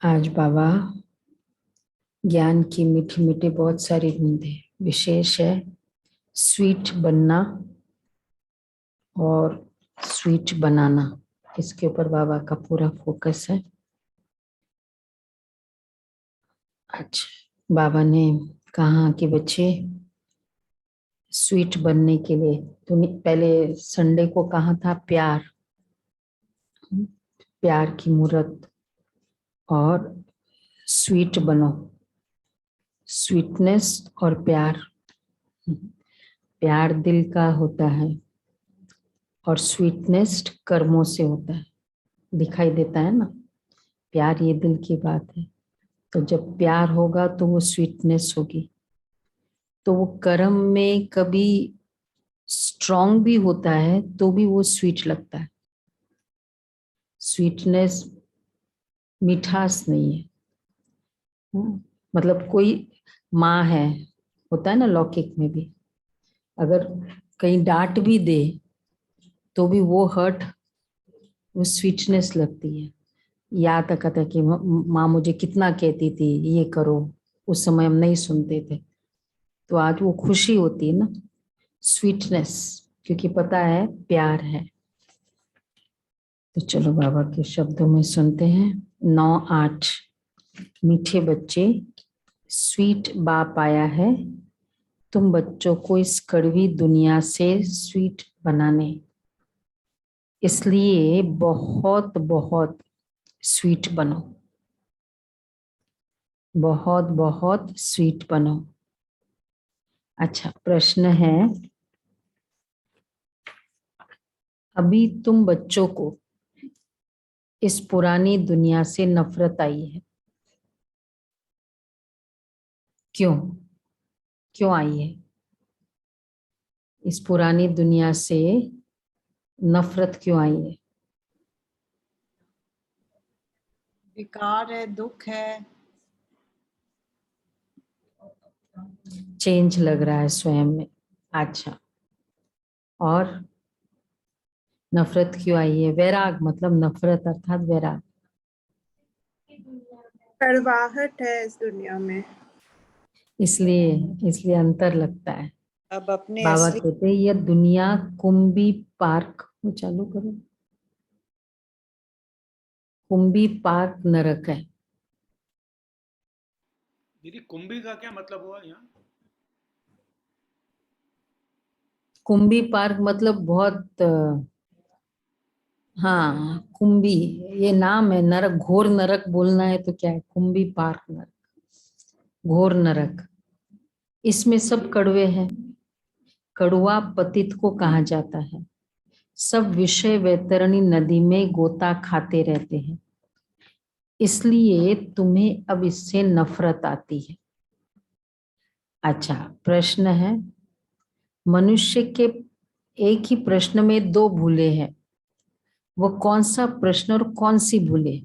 आज बाबा ज्ञान की मीठी मीठी बहुत सारी बूंदें। विशेष है स्वीट बनना और स्वीट बनाना, इसके ऊपर बाबा का पूरा फोकस है। अच्छा, बाबा ने कहा कि बच्चे स्वीट बनने के लिए तुमने पहले संडे को कहा था प्यार, प्यार की मूर्त और स्वीट बनो। स्वीटनेस और प्यार, प्यार दिल का होता है और स्वीटनेस कर्मों से होता है, दिखाई देता है ना। प्यार ये दिल की बात है, तो जब प्यार होगा तो वो स्वीटनेस होगी। तो वो कर्म में कभी स्ट्रॉन्ग भी होता है तो भी वो स्वीट लगता है। स्वीटनेस मिठास नहीं है। मतलब कोई माँ है, होता है ना लौकिक में भी, अगर कहीं डांट भी दे तो भी वो हर्ट, वो स्वीटनेस लगती है। याद आता कि माँ मुझे कितना कहती थी ये करो, उस समय हम नहीं सुनते थे, तो आज वो खुशी होती है ना, स्वीटनेस, क्योंकि पता है प्यार है। तो चलो बाबा के शब्दों में सुनते हैं। 9-8। मीठे बच्चे, स्वीट बाप आया है तुम बच्चों को इस कड़वी दुनिया से स्वीट बनाने, इसलिए बहुत बहुत स्वीट बनो, बहुत बहुत स्वीट बनो। अच्छा, प्रश्न है, अभी तुम बच्चों को इस पुरानी दुनिया से नफरत आई है, क्यों? क्यों आई है? इस पुरानी दुनिया से नफरत क्यों आई है? विकार है, दुख है। चेंज लग रहा है स्वयं में। अच्छा, और नफरत क्यों आई है? वैराग, मतलब नफरत अर्थात वैराग। कड़वाहट है इस दुनिया में, इसलिए इसलिए अंतर लगता है। अब अपने बाबा असली कहते हैं यह दुनिया कुंभी पार्क, वो चालू करो, कुंभी पार्क नरक है। दीदी कुंभी का क्या मतलब हुआ यहाँ? कुंभी पार्क मतलब बहुत हाँ, कुंभी ये नाम है। नरक, घोर नरक बोलना है तो क्या है? कुंभी पार्क नरक, घोर नरक। इसमें सब कड़वे हैं। कड़वा पतित को कहा जाता है। सब विषय वैतरणी नदी में गोता खाते रहते हैं, इसलिए तुम्हें अब इससे नफरत आती है। अच्छा, प्रश्न है, मनुष्य के एक ही प्रश्न में दो भूले हैं, वो कौन सा प्रश्न और कौन सी भूले?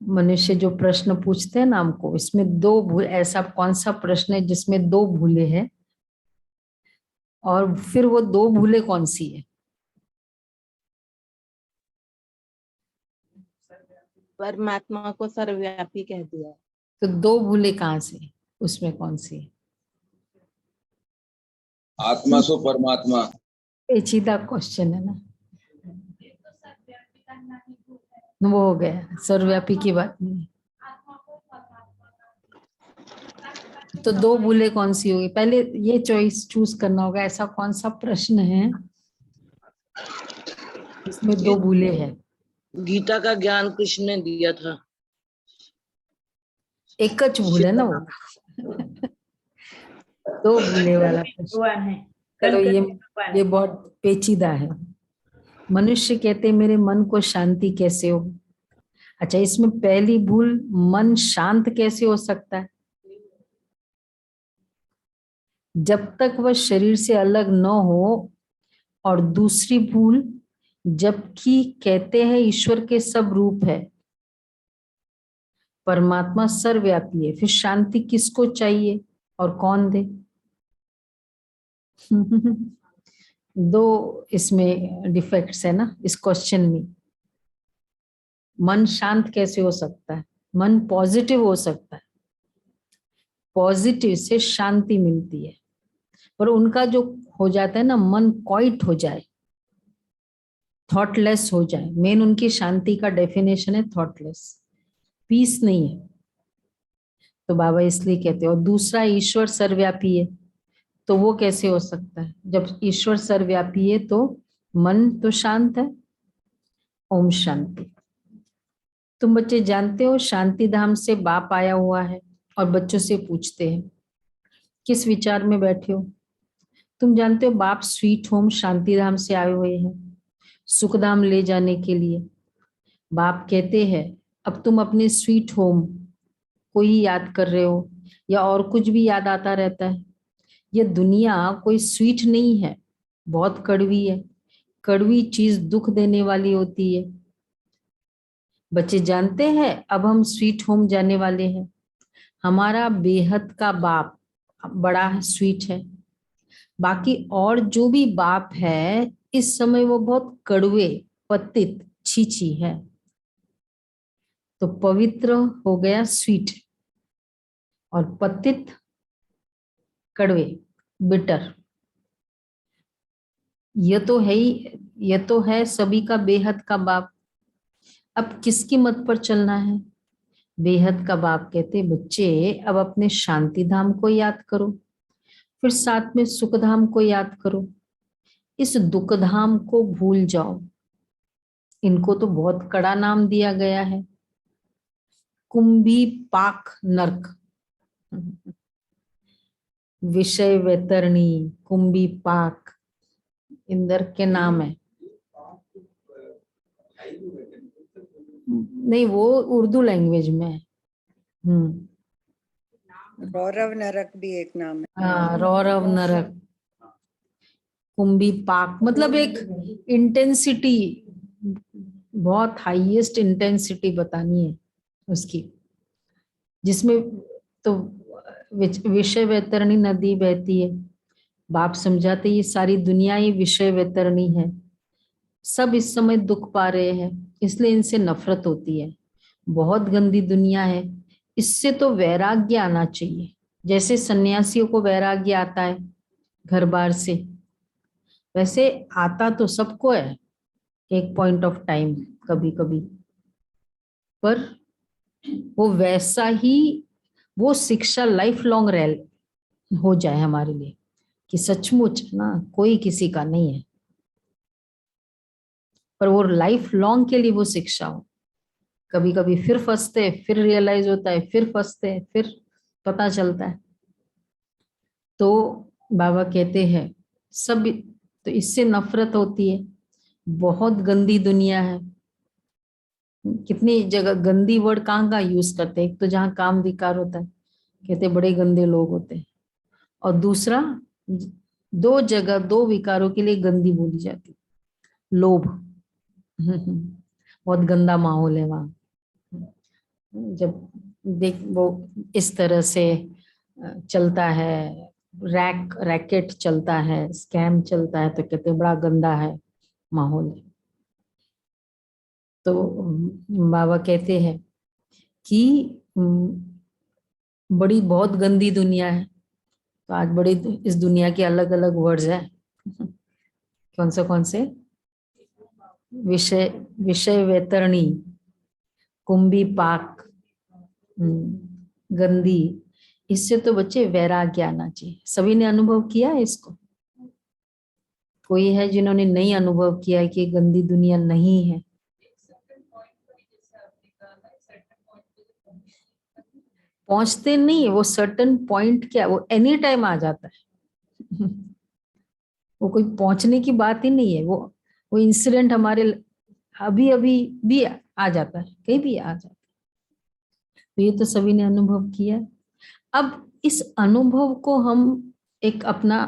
मनुष्य जो प्रश्न पूछते हैं ना हमको, इसमें दो भूल, ऐसा कौन सा प्रश्न है जिसमें दो भूले हैं, और फिर वो दो भूले कौन सी है? परमात्मा को सर्वव्यापी कह दिया। तो दो भूले कहाँ से, उसमें कौन सी है? आत्मा सो परमात्मा। पेचीदा क्वेश्चन है ना, वो हो गया, सर्वव्यापी की बात नहीं। तो दो भूले कौन सी होगी? पहले ये चॉइस चूज करना होगा, ऐसा कौन सा प्रश्न है इसमें दो भूले हैं? गीता का ज्ञान कृष्ण ने दिया था। एक च भूल है ना वो। दो भूले वाला प्रश्न। चलो ये बहुत पेचीदा है। मनुष्य कहते मेरे मन को शांति कैसे हो? अच्छा, इसमें पहली भूल, मन शांत कैसे हो सकता है? जब तक वह शरीर से अलग न हो। और दूसरी भूल, जबकि कहते हैं ईश्वर के सब रूप है, परमात्मा सर्वव्यापी है, फिर शांति किसको चाहिए और कौन दे? दो इसमें डिफेक्ट्स है ना इस क्वेश्चन में। मन शांत कैसे हो सकता है? मन पॉजिटिव हो सकता है, पॉजिटिव से शांति मिलती है। पर उनका जो हो जाता है ना, मन क्वाइट हो जाए, थॉटलेस हो जाए। मेन उनकी शांति का डेफिनेशन है थॉटलेस, पीस नहीं है। तो बाबा इसलिए कहते हैं। और दूसरा, ईश्वर सर्वव्यापी है, तो वो कैसे हो सकता है? जब ईश्वर सर्वव्यापी है तो मन तो शांत है। ओम शांति। तुम बच्चे जानते हो शांति धाम से बाप आया हुआ है, और बच्चों से पूछते हैं किस विचार में बैठे हो। तुम जानते हो बाप स्वीट होम शांति धाम से आए हुए हैं, सुखधाम ले जाने के लिए। बाप कहते हैं अब तुम अपने स्वीट होम को ही याद कर रहे हो, या और कुछ भी याद आता रहता है? ये दुनिया कोई स्वीट नहीं है, बहुत कड़वी है। कड़वी चीज दुख देने वाली होती है। बच्चे जानते हैं अब हम स्वीट होम जाने वाले हैं। हमारा बेहद का बाप बड़ा स्वीट है, बाकी और जो भी बाप है इस समय वो बहुत कड़वे, पतित, छीछी है। तो पवित्र हो गया स्वीट, और पतित कड़वे, बिटर। ये तो है ही, ये तो है सभी का बेहद का बाप। अब किसकी मत पर चलना है? बेहद का बाप कहते बच्चे अब अपने शांति धाम को याद करो, फिर साथ में सुख धाम को याद करो। इस दुख धाम को भूल जाओ। इनको तो बहुत कड़ा नाम दिया गया है, कुंभी पाक नरक, विषय वैतरणी, कुंभी पाक, इंदर के नाम है। नहीं, वो उर्दू लैंग्वेज में है। रौरव नरक भी एक नाम है। हाँ, रौरव नरक, कुंभी पाक, मतलब एक इंटेंसिटी, बहुत हाईएस्ट इंटेंसिटी बतानी है उसकी, जिसमें तो विषय वैतरणी नदी बहती है। बाप समझाते ये सारी दुनिया ही विषय वैतरणी है। सब इस समय दुख पा रहे हैं, इसलिए इनसे नफरत होती है। बहुत गंदी दुनिया है, इससे तो वैराग्य आना चाहिए। जैसे सन्यासियों को वैराग्य आता है घर बार से, वैसे आता तो सबको है एक पॉइंट ऑफ टाइम, कभी कभी। पर वो वैसा ही, वो शिक्षा लाइफ लॉन्ग रह हो जाए हमारे लिए, कि सचमुच ना कोई किसी का नहीं है, पर वो लाइफ लॉन्ग के लिए वो शिक्षा हो। कभी कभी फिर फंसते, फिर रियलाइज होता है, फिर फंसते, फिर पता चलता है। तो बाबा कहते हैं सब, तो इससे नफरत होती है। बहुत गंदी दुनिया है। कितनी जगह गंदी वर्ड कहाँ का यूज करते हैं? एक तो जहाँ काम विकार होता है कहते बड़े गंदे लोग होते हैं, और दूसरा दो जगह दो विकारों के लिए गंदी बोली जाती, लोभ। बहुत गंदा माहौल है वहां। जब देख वो इस तरह से चलता है, रैकेट चलता है, स्कैम चलता है, तो कहते बड़ा गंदा है माहौल। तो बाबा कहते हैं कि बड़ी बहुत गंदी दुनिया है। तो आज बड़ी इस दुनिया के अलग अलग वर्ड्स है। कौन से? विषय वैतरणी, कुंभी पाक, गंदी। इससे तो बच्चे वैराग्य आना चाहिए। सभी ने अनुभव किया है इसको? कोई है जिन्होंने नहीं अनुभव किया है कि गंदी दुनिया नहीं है? पहुंचते नहीं, वो सर्टन पॉइंट क्या, वो एनी टाइम आ जाता है। वो कोई पहुंचने की बात ही नहीं है। वो इंसिडेंट हमारे अभी अभी भी आ जाता है, कहीं भी आ जाता है। तो ये तो सभी ने अनुभव किया। अब इस अनुभव को हम एक अपना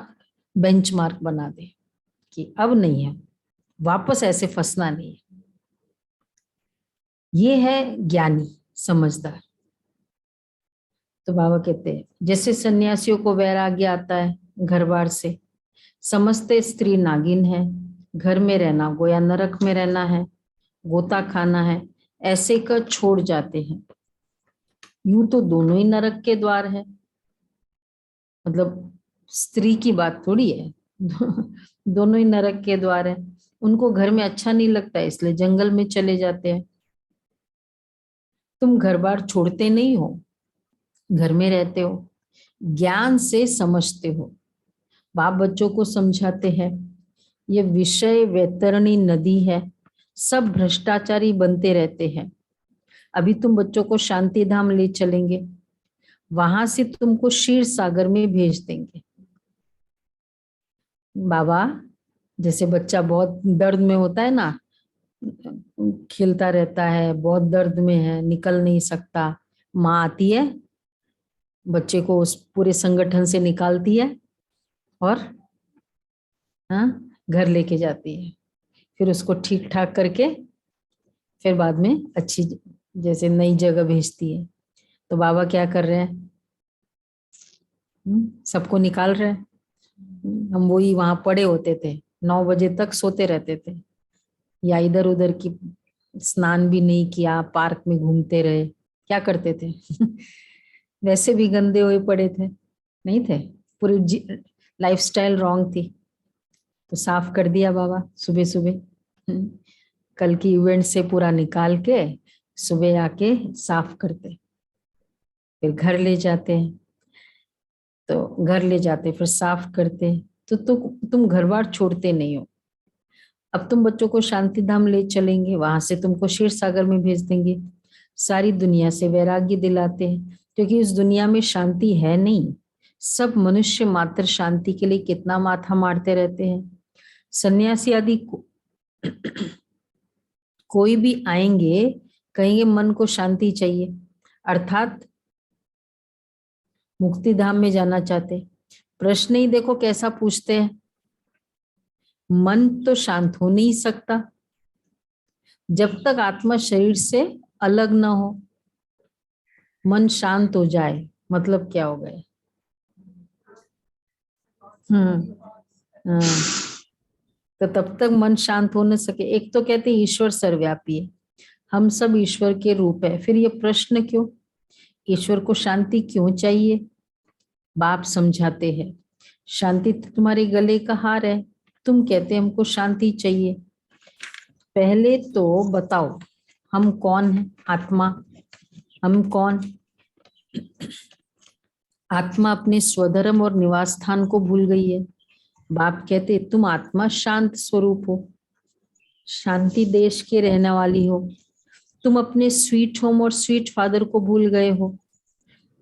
बेंचमार्क बना दें कि अब नहीं है, वापस ऐसे फंसना नहीं है। ये है ज्ञानी, समझदार। तो बाबा कहते हैं जैसे सन्यासियों को वैराग्य आता है घर बार से, समझते स्त्री नागिन है, घर में रहना गोया नरक में रहना है, गोता खाना है, ऐसे कर छोड़ जाते हैं। यूं तो दोनों ही नरक के द्वार है, मतलब स्त्री की बात थोड़ी है। दोनों ही नरक के द्वार है। उनको घर में अच्छा नहीं लगता है, इसलिए जंगल में चले जाते हैं। तुम घर बार छोड़ते नहीं हो, घर में रहते हो, ज्ञान से समझते हो। बाप बच्चों को समझाते हैं ये विषय वैतरणी नदी है, सब भ्रष्टाचारी बनते रहते हैं। अभी तुम बच्चों को शांति धाम ले चलेंगे, वहां से तुमको क्षीर सागर में भेज देंगे। बाबा, जैसे बच्चा बहुत दर्द में होता है ना, खेलता रहता है, बहुत दर्द में है, निकल नहीं सकता, माँ आती है, बच्चे को उस पूरे संगठन से निकालती है और घर लेके जाती है, फिर उसको ठीक ठाक करके फिर बाद में अच्छी जैसे नई जगह भेजती है। तो बाबा क्या कर रहे हैं, सबको निकाल रहे हैं। हम वही वहां पड़े होते थे, 9 बजे तक सोते रहते थे, या इधर उधर की स्नान भी नहीं किया, पार्क में घूमते रहे, क्या करते थे। वैसे भी गंदे हुए पड़े थे, नहीं थे, पूरी लाइफस्टाइल रॉन्ग थी। तो साफ कर दिया बाबा सुबह सुबह। कल की इवेंट से पूरा निकाल के सुबह आके साफ करते, फिर घर ले जाते हैं। तो घर ले जाते फिर साफ करते। तो तुम घर बार छोड़ते नहीं हो। अब तुम बच्चों को शांति धाम ले चलेंगे, वहां से तुमको क्षीर सागर में भेज देंगे। सारी दुनिया से वैराग्य दिलाते हैं, क्योंकि इस दुनिया में शांति है नहीं। सब मनुष्य मात्र शांति के लिए कितना माथा मारते रहते हैं। सन्यासी आदि कोई भी आएंगे, कहेंगे मन को शांति चाहिए, अर्थात मुक्ति धाम में जाना चाहते। प्रश्न ही देखो कैसा पूछते हैं, मन तो शांत हो नहीं सकता जब तक आत्मा शरीर से अलग ना हो। मन शांत हो जाए मतलब क्या हो गया। तो तब तक मन शांत हो न सके। एक तो कहते हैं ईश्वर सर्वव्यापी है, हम सब ईश्वर के रूप है, फिर ये प्रश्न क्यों, ईश्वर को शांति क्यों चाहिए। बाप समझाते हैं शांति तुम्हारे गले का हार है, तुम कहते हमको शांति चाहिए। पहले तो बताओ हम कौन है, आत्मा, हम कौन। आत्मा अपने स्वधर्म और निवास स्थान को भूल गई है। बाप कहते तुम आत्मा शांत स्वरूप हो, शांति देश के रहने वाली हो। तुम अपने स्वीट होम और स्वीट फादर को भूल गए हो।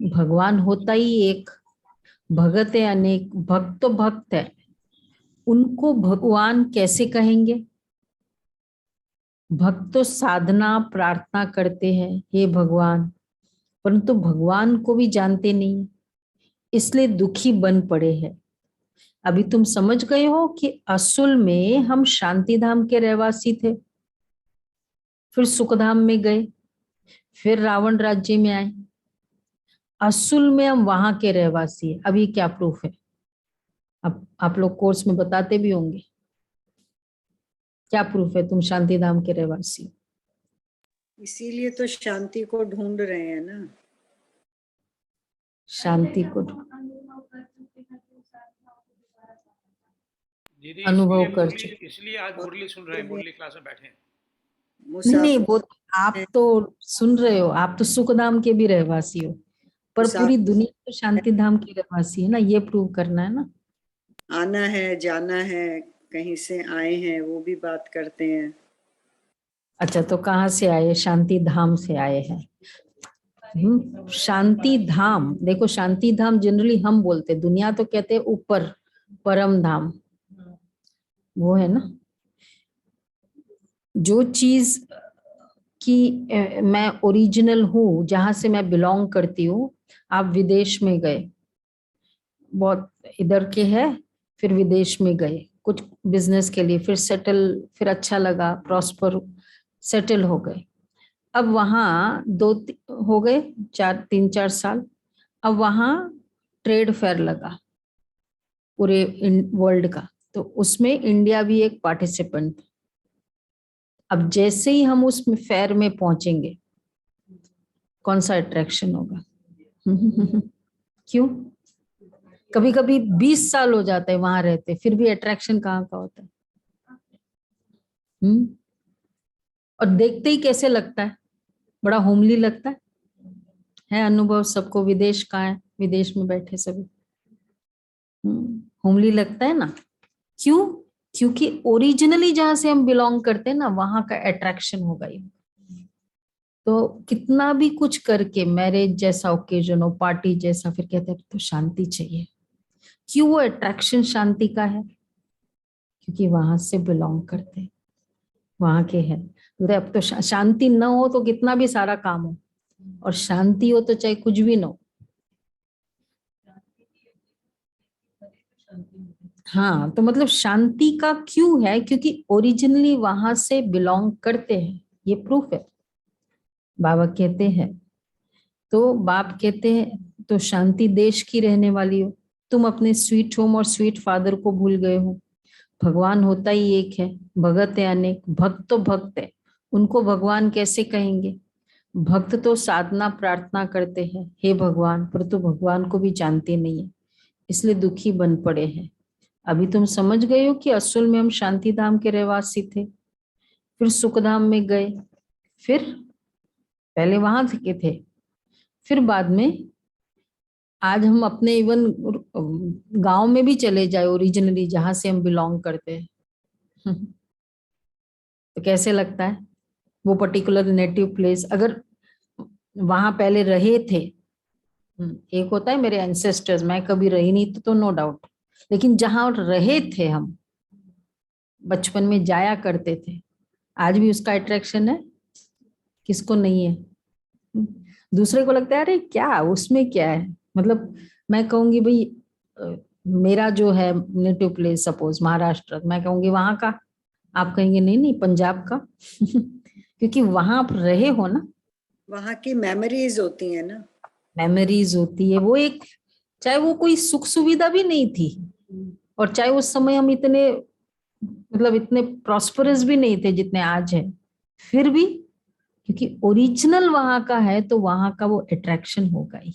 भगवान होता ही एक, भगत है अनेक। भक्त तो भक्त है, उनको भगवान कैसे कहेंगे। भक्त तो साधना प्रार्थना करते हैं हे भगवान, परंतु भगवान को भी जानते नहीं, इसलिए दुखी बन पड़े हैं। अभी तुम समझ गए हो कि असल में हम शांति धाम के रहवासी थे, फिर सुखधाम में गए, फिर रावण राज्य में आए। असल में हम वहां के रहवासी है। अभी क्या प्रूफ है, अब आप लोग कोर्स में बताते भी होंगे, क्या प्रूफ है तुम शांति धाम के रहवासी हो। इसीलिए तो शांति को ढूंढ रहे हैं ना। शांति को दीदी अनुभव इसलिए कर मुरली, चुके। इसलिए आज मुरली सुन रहे हैं, मुरली क्लास में बैठे हैं। नहीं, वो तो आप तो सुन रहे हो, आप तो सुखधाम के भी रहवासी हो, पर पूरी दुनिया तो शांति धाम की रहवासी है ना, ये प्रूव करना है ना। आना है जाना है, कहीं से आए हैं वो भी बात करते हैं। अच्छा, तो कहाँ से आए, शांति धाम से आए हैं। शांति धाम, देखो शांति धाम जनरली हम बोलते, दुनिया तो कहते हैं ऊपर परम धाम, वो है ना जो चीज की मैं ओरिजिनल हूँ, जहां से मैं बिलोंग करती हूँ। आप विदेश में गए, बहुत इधर के है, फिर विदेश में गए कुछ बिजनेस के लिए, फिर सेटल, फिर अच्छा लगा, प्रॉस्पर, सेटल हो गए। अब वहाँ हो गए 3-4 साल। अब वहाँ ट्रेड फेयर लगा पूरे वर्ल्ड का, तो उसमें इंडिया भी एक पार्टिसिपेंट। अब जैसे ही हम उस फेयर में पहुंचेंगे, कौन सा अट्रैक्शन होगा? क्यों? कभी कभी 20 साल हो जाते हैं वहां रहते, फिर भी अट्रैक्शन कहाँ का होता है? और देखते ही कैसे लगता है? बड़ा होमली लगता है अनुभव सबको? विदेश का है, विदेश में बैठे सभी होमली लगता है ना? क्यों? क्योंकि ओरिजिनली जहां से हम बिलोंग करते हैं ना, वहां का अट्रैक्शन होगा ही। तो कितना भी कुछ करके, मैरिज जैसा ओकेजन हो, पार्टी जैसा, फिर कहते हैं तो शांति चाहिए। क्यों वो अट्रैक्शन शांति का है? क्योंकि वहां से बिलोंग करते हैं, वहां के हैं। तो अब तो शांति न हो तो कितना भी सारा काम हो, और शांति हो तो चाहे कुछ भी न हो। हाँ, तो मतलब शांति का क्यों है? क्योंकि ओरिजिनली वहां से बिलोंग करते हैं, ये प्रूफ है। बाबा कहते हैं, तो बाप कहते हैं तो शांति देश की रहने वाली हो। तुम अपने स्वीट होम और स्वीट फादर को भूल गए हो। भगवान होता ही एक है, भगत है अनेक। भक्त तो भक्त है, उनको भगवान कैसे कहेंगे? भक्त तो साधना प्रार्थना करते हैं, हे भगवान, पर तो भगवान को भी जानते नहीं है, इसलिए दुखी बन पड़े हैं। अभी तुम समझ गए हो कि असल में हम शांति धाम के रहवासी थे, फिर सुख धाम में गए, फिर पहले वहां थे, फिर बाद में आज हम अपने इवन गांव में भी चले जाए, ओरिजिनली जहां से हम बिलोंग करते हैं, तो कैसे लगता है? वो पर्टिकुलर नेटिव प्लेस अगर वहां पहले रहे थे, एक होता है मेरे एंसेस्टर्स, मैं कभी रही नहीं तो नो डाउट, लेकिन जहां रहे थे हम, बचपन में जाया करते थे, आज भी उसका अट्रैक्शन है? किसको नहीं है? दूसरे को लगता है अरे क्या उसमें क्या है, मतलब मैं कहूंगी भाई मेरा जो है नेटिव प्लेस सपोज महाराष्ट्र, मैं कहूंगी वहां का, आप कहेंगे नहीं नहीं पंजाब का। क्योंकि वहां आप रहे हो ना, वहाँ की मेमोरीज होती है ना। मेमोरीज होती है। वो एक, चाहे वो कोई सुख सुविधा भी नहीं थी, और चाहे उस समय हम इतने मतलब इतने प्रॉस्परस भी नहीं थे जितने आज है, फिर भी क्योंकि ओरिजिनल वहां का है तो वहां का वो अट्रैक्शन होगा ही।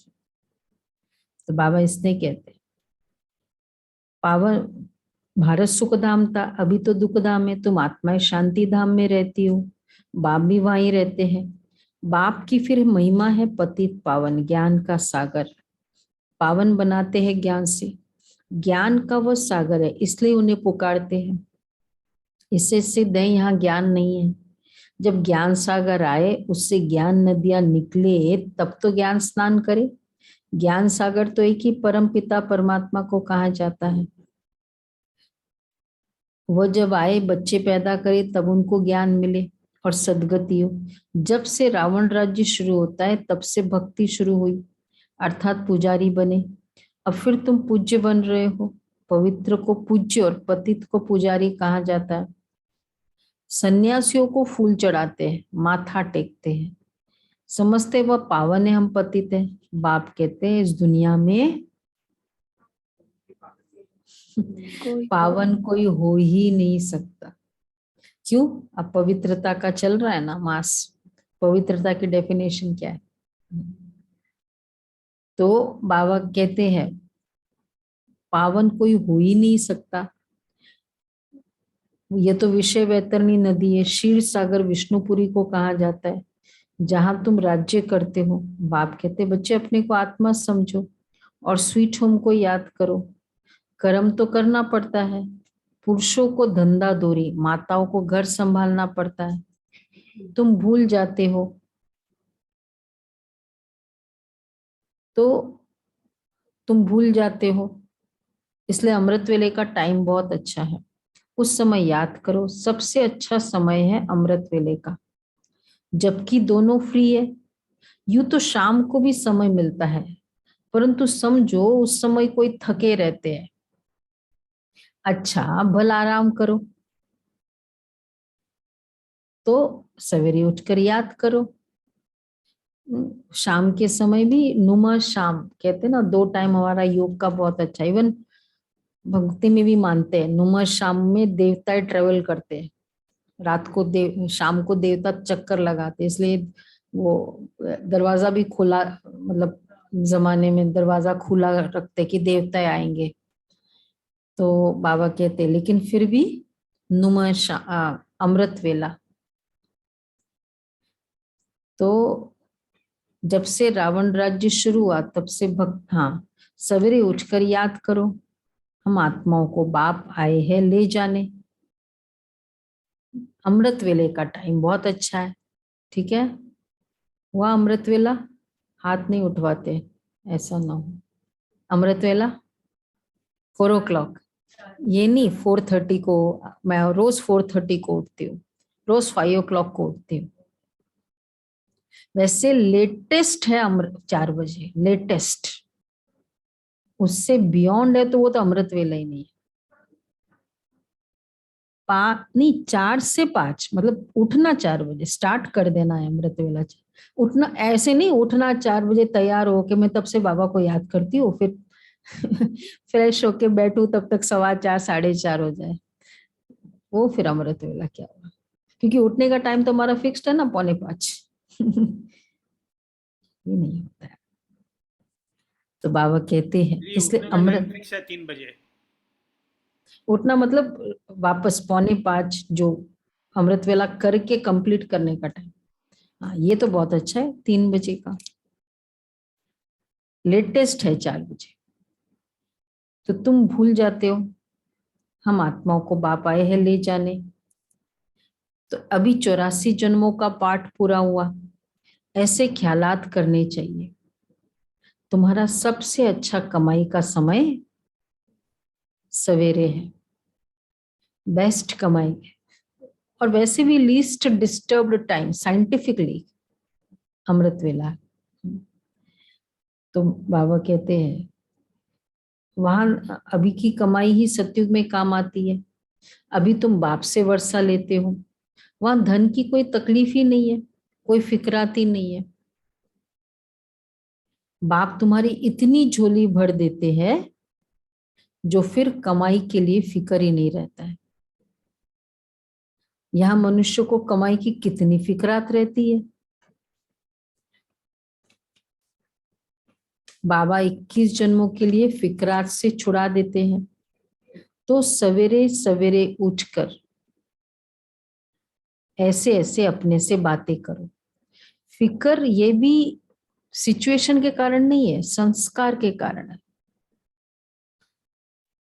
तो बाबा इसने कहते पावन भारत सुख धाम था, अभी तो दुख धाम है। तुम आत्माएं शांति धाम में रहती हो, बाप भी वहीं रहते हैं। बाप की फिर महिमा है पतित पावन, ज्ञान का सागर। पावन बनाते हैं ज्ञान से, ज्ञान का वो सागर है, इसलिए उन्हें पुकारते हैं। इससे सिद्ध है यहाँ ज्ञान नहीं है। जब ज्ञान सागर आए, उससे ज्ञान नदियां निकले, तब तो ज्ञान स्नान करे। ज्ञान सागर तो एक ही परम पिता परमात्मा को कहा जाता है। वो जब आए, बच्चे पैदा करे, तब उनको ज्ञान मिले और सदगति हो। जब से रावण राज्य शुरू होता है, तब से भक्ति शुरू हुई, अर्थात पुजारी बने। अब फिर तुम पूज्य बन रहे हो। पवित्र को पूज्य और पतित को पुजारी कहा जाता है। सन्यासियों को फूल चढ़ाते हैं, माथा टेकते हैं, समझते वह पावन है, हम पतित हैं। बाप कहते हैं इस दुनिया में पावन कोई हो ही नहीं सकता। क्यों? अब पवित्रता का चल रहा है ना मास। पवित्रता की डेफिनेशन क्या है? तो बाबा कहते हैं पावन कोई हो ही नहीं सकता। ये तो विषय वैतरणी नदी है। क्षीर सागर विष्णुपुरी को कहा जाता है, जहां तुम राज्य करते हो। बाप कहते बच्चे अपने को आत्मा समझो और स्वीट होम को याद करो। कर्म तो करना पड़ता है, पुरुषों को धंधा दोरी, माताओं को घर संभालना पड़ता है, तुम भूल जाते हो। तो तुम भूल जाते हो, इसलिए अमृत वेले का टाइम बहुत अच्छा है। उस समय याद करो, सबसे अच्छा समय है अमृत वेले का, जबकि दोनों फ्री है। यूं तो शाम को भी समय मिलता है, परंतु समझो उस समय कोई थके रहते हैं। अच्छा भला आराम करो, तो सवेरे उठकर याद करो। शाम के समय भी नुमा शाम कहते हैं ना, 2 टाइम हमारा योग का बहुत अच्छा। इवन भक्ति में भी मानते हैं नुमा शाम में देवताएं ट्रेवल करते हैं, रात को शाम को देवता चक्कर लगाते, इसलिए वो दरवाजा भी खुला, मतलब जमाने में दरवाजा खुला रखते कि देवता आएंगे। तो बाबा कहते लेकिन फिर भी अमृत वेला। तो जब से रावण राज्य शुरू हुआ तब से भक्त, हाँ, सवेरे उठकर याद करो हम आत्माओं को बाप आए हैं ले जाने। अमृत वेले का टाइम बहुत अच्छा है, ठीक है। वह अमृत वेला हाथ नहीं उठवाते, ऐसा ना हो। अमृत वेला 4 o'clock, ये नहीं 4:30 को। मैं रोज 4:30 को उठती हूँ, रोज 5 o'clock को उठती हूँ। वैसे लेटेस्ट है 4 बजे, लेटेस्ट। उससे बियॉन्ड है तो वो तो अमृत वेला ही नहीं है। नहीं, 4 से 5 मतलब उठना 4 बजे स्टार्ट कर देना है अमृत वेला। उठना ऐसे नहीं, उठना 4 बजे तैयार होके मैं तब से बाबा को याद करती हूँ, फिर फ्रेश होके बैठू तब तक 4:15 4:30 हो जाए, वो फिर अमृत वेला क्या हुआ। क्योंकि उठने का टाइम तो हमारा फिक्स्ड है ना, 4:45। ये नहीं होता है। तो बाबा कहते हैं इसलिए अमृत फिक्स है 3 बजे उठना, मतलब वापस 4:45 जो अमृत वेला करके कंप्लीट करने का टाइम। हाँ, ये तो बहुत अच्छा है 3 बजे का। लेटेस्ट है 4 बजे। तो तुम भूल जाते हो हम आत्माओं को बाप आए हैं ले जाने। तो अभी 84 जन्मों का पाठ पूरा हुआ, ऐसे ख्यालात करने चाहिए। तुम्हारा सबसे अच्छा कमाई का समय सवेरे है, बेस्ट कमाई है, और वैसे भी लीस्ट डिस्टर्ब्ड टाइम साइंटिफिकली अमृत वेला। तो बाबा कहते हैं वहां अभी की कमाई ही सतयुग में काम आती है। अभी तुम बाप से वर्षा लेते हो, वहां धन की कोई तकलीफ ही नहीं है, कोई फिक्राती नहीं है। बाप तुम्हारी इतनी झोली भर देते हैं जो फिर कमाई के लिए फिक्र ही नहीं रहता है। यहाँ मनुष्य को कमाई की कितनी फिक्रात रहती है। बाबा 21 जन्मों के लिए फिक्रात से छुड़ा देते हैं। तो सवेरे सवेरे उठकर ऐसे ऐसे अपने से बातें करो। फिक्र ये भी सिचुएशन के कारण नहीं है, संस्कार के कारण है।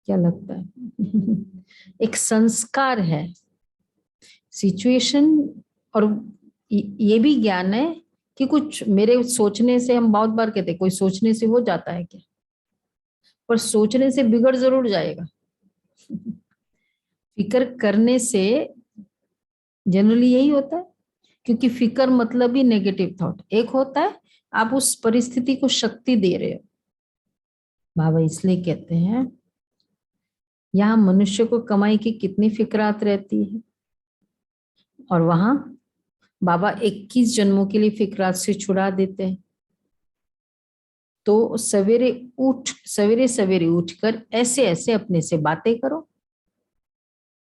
क्या लगता है? एक संस्कार है सिचुएशन। और ये भी ज्ञान है कि कुछ मेरे सोचने से, हम बहुत बार कहते हैं कोई सोचने से हो जाता है क्या, पर सोचने से बिगड़ जरूर जाएगा। फिक्र करने से जनरली यही होता है, क्योंकि फिक्र मतलब ही नेगेटिव थॉट। एक होता है आप उस परिस्थिति को शक्ति दे रहे हो। बाबा इसलिए कहते हैं यहाँ मनुष्य को कमाई की कितनी फिक्रात रहती है, और वहां बाबा 21 जन्मों के लिए फिक्रात से छुड़ा देते हैं। तो सवेरे सवेरे उठकर ऐसे ऐसे अपने से बातें करो,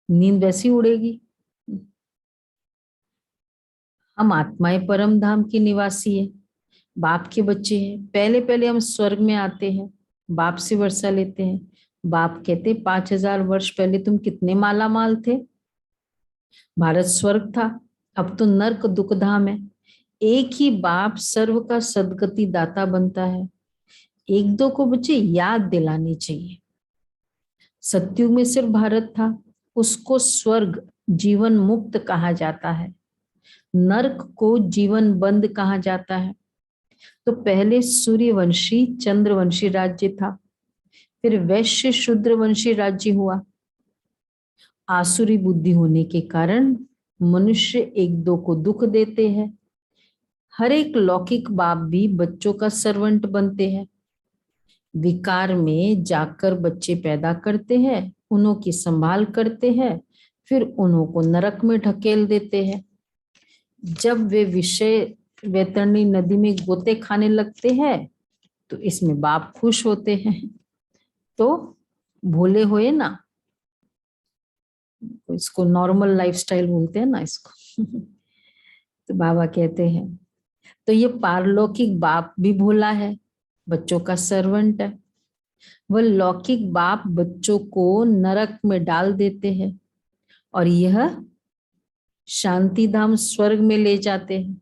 नींद वैसी उड़ेगी। हम आत्माएं परम धाम की निवासी है, बाप के बच्चे हैं। पहले पहले हम स्वर्ग में आते हैं, बाप से वर्षा लेते हैं। बाप कहते 5000 वर्ष पहले तुम कितने माला माल थे, भारत स्वर्ग था, अब तो नर्क दुख धाम है। एक ही बाप सर्व का सदगति दाता बनता है। एक दो को बच्चे याद दिलानी चाहिए। सतयुग में सिर्फ भारत था, उसको स्वर्ग जीवन मुक्त कहा जाता है, नर्क को जीवन बंद कहा जाता है। तो पहले सूर्यवंशी चंद्रवंशी राज्य था, फिर वैश्य शूद्रवंशी राज्य हुआ। आसुरी बुद्धि होने के कारण मनुष्य एक दो को दुख देते हैं। हर एक लौकिक बाप भी बच्चों का सर्वेंट बनते हैं, विकार में जाकर बच्चे पैदा करते हैं, उन्हों की संभाल करते हैं, फिर उन्हों को नरक में ढकेल देते हैं। जब वे विषय वैतरणी नदी में गोते खाने लगते हैं तो इसमें बाप खुश होते हैं। तो भूले हुए ना, इसको नॉर्मल लाइफस्टाइल बोलते हैं ना इसको। तो बाबा कहते हैं तो ये पारलौकिक बाप भी भोला है, बच्चों का सर्वेंट है। वह लौकिक बाप बच्चों को नरक में डाल देते हैं और यह शांति धाम स्वर्ग में ले जाते हैं।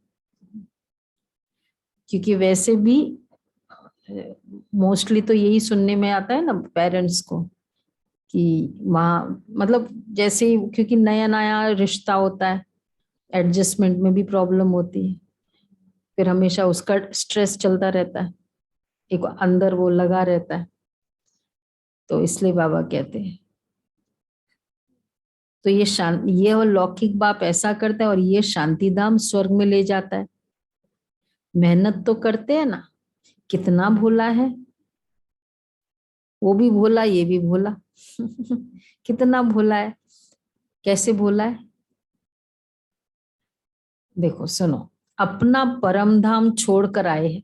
क्योंकि वैसे भी मोस्टली तो यही सुनने में आता है ना पेरेंट्स को कि वहाँ मतलब जैसे क्योंकि नया नया रिश्ता होता है, एडजस्टमेंट में भी प्रॉब्लम होती है, फिर हमेशा उसका स्ट्रेस चलता रहता है, एक अंदर वो लगा रहता है। तो इसलिए बाबा कहते हैं तो ये और लौकिक बाप ऐसा करता है और ये शांति धाम स्वर्ग में ले जाता है। मेहनत तो करते हैं ना, कितना भोला है, वो भी भोला ये भी भोला। कितना भोला है, कैसे भोला है देखो सुनो, अपना परम धाम छोड़कर आए हैं।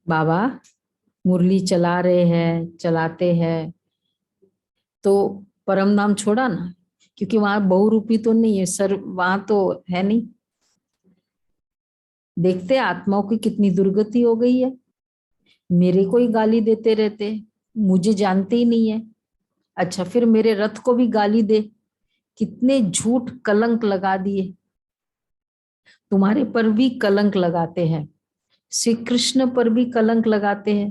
बाबा मुरली चला रहे हैं, चलाते हैं, तो परम धाम छोड़ा ना, क्योंकि वहां बहुरूपी तो नहीं है सर, वहां तो है नहीं। देखते आत्माओं की कितनी दुर्गति हो गई है, मेरे को ही गाली देते रहते, मुझे जानते ही नहीं है। अच्छा फिर मेरे रथ को भी गाली दे, कितने झूठ कलंक लगा दिए, तुम्हारे पर भी कलंक लगाते हैं, श्री कृष्ण पर भी कलंक लगाते हैं।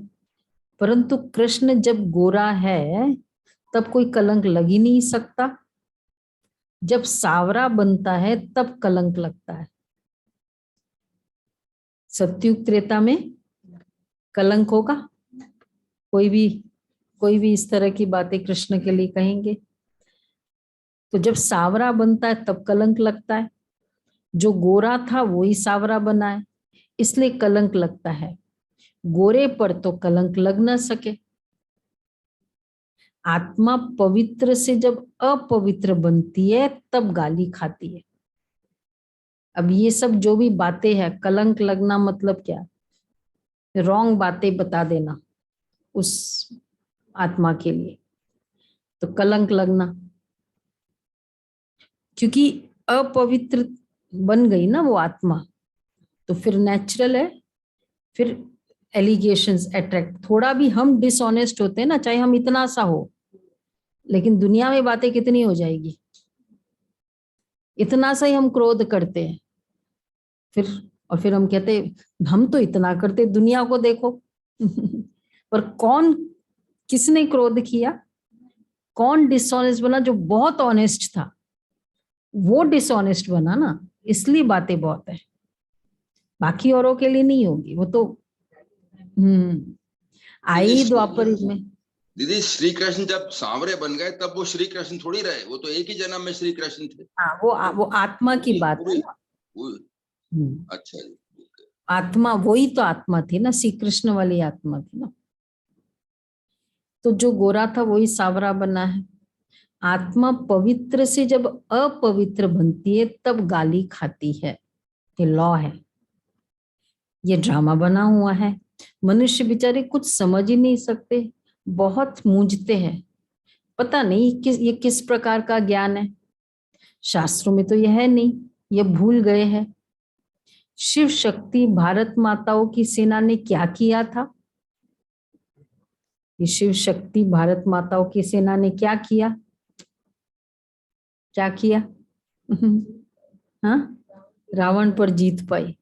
परंतु कृष्ण जब गोरा है तब कोई कलंक लग ही नहीं सकता, जब सावरा बनता है तब कलंक लगता है। सत्युग त्रेता में कलंक होगा? कोई भी इस तरह की बातें कृष्ण के लिए कहेंगे? तो जब सावरा बनता है तब कलंक लगता है, जो गोरा था वही सावरा बना है, इसलिए कलंक लगता है। गोरे पर तो कलंक लग न सके। आत्मा पवित्र से जब अपवित्र बनती है तब गाली खाती है। अब ये सब जो भी बातें हैं, कलंक लगना मतलब क्या? रॉन्ग बातें बता देना उस आत्मा के लिए, तो कलंक लगना, क्योंकि अपवित्र बन गई ना वो आत्मा, तो फिर नेचुरल है, फिर एलिगेशंस अट्रैक्ट। थोड़ा भी हम डिसऑनेस्ट होते हैं ना, चाहे हम इतना सा हो, लेकिन दुनिया में बातें कितनी हो जाएगी। इतना सा ही हम क्रोध करते हैं, फिर हम कहते हम तो इतना करते, दुनिया को देखो। पर किसने क्रोध किया? कौन डिसऑनेस्ट बना? जो बहुत ऑनेस्ट था वो डिसऑनेस्ट बना ना, इसलिए बातें बहुत है, बाकी औरों के लिए नहीं होगी। वो तो आई द्वापर युग में। दीदी श्री कृष्ण जब सांवरे बन गए तब वो श्री कृष्ण थोड़ी रहे, वो तो एक ही जन्म में श्री कृष्ण थे। हाँ वो आत्मा की बात है ना। अच्छा जी, आत्मा वही तो आत्मा थी ना, श्री कृष्ण वाली आत्मा थी ना। तो जो गोरा था वही सावरा बना है। आत्मा पवित्र से जब अपवित्र बनती है तब गाली खाती है, ये लॉ है, ये ड्रामा बना हुआ है। मनुष्य बेचारे कुछ समझ ही नहीं सकते, बहुत मूंझते हैं, पता नहीं ये किस प्रकार का ज्ञान है। शास्त्रों में तो यह है नहीं, ये भूल गए हैं। शिव शक्ति भारत माताओं की सेना ने क्या किया था? ये शिव शक्ति भारत माताओं की सेना ने क्या किया? क्या किया? हाँ, रावण पर जीत पाई।